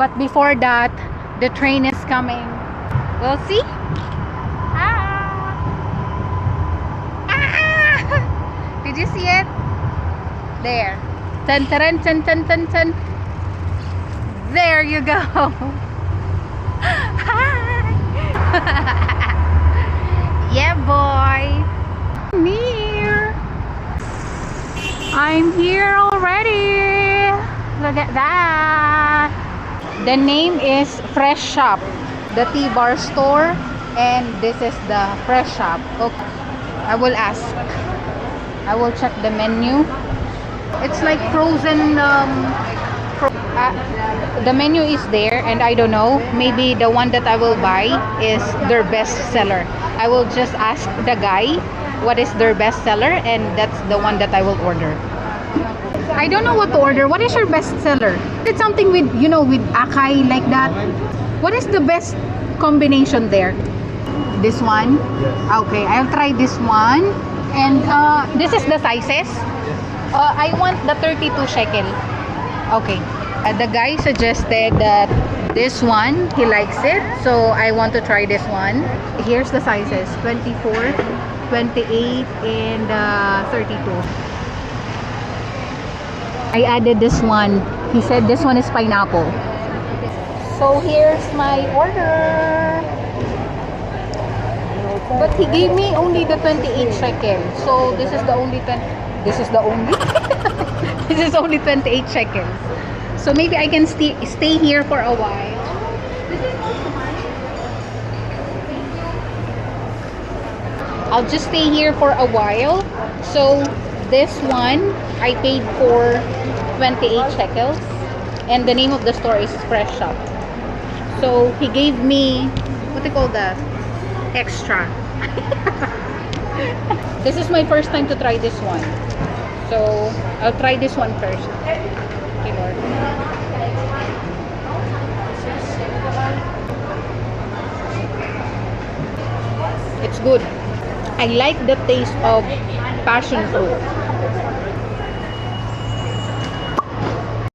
But before that, the train is coming. We'll see. Ah! Ah! Did you see it? There. Tan tan tan tan tan tan. There you go. Hi. Yeah, boy. Near. I'm here already. Look at that. The name is Fresh Shop, the tea bar store, and this is the Fresh Shop. Okay, I will ask. I will check the menu. It's like frozen. The menu is there, and I don't know. Maybe the one that I will buy is their best seller. I will just ask the guy what is their best seller, and that's the one that I will order. I don't know what to order. What is your best seller? It's something with, you know, with acai like that. What is the best combination there? This one? Okay, I'll try this one. And this is the sizes. I want the 32 shekel. Okay. The guy suggested that this one, he likes it. So I want to try this one. Here's the sizes. 24, 28, and 32. I added this one. He said this one is pineapple. So here's my order. But he gave me only the 28 shekel. So this is the only this is the only this is only 28 shekels. So maybe I can stay here for a while. I'll just stay here for a while. So this one I paid for 28 shekels, and the name of the store is Fresh Shop. So he gave me, what do you call that? Extra. This is my first time to try this one. So I'll try this one first. Okay, Lord. It's good. I like the taste of passion fruit.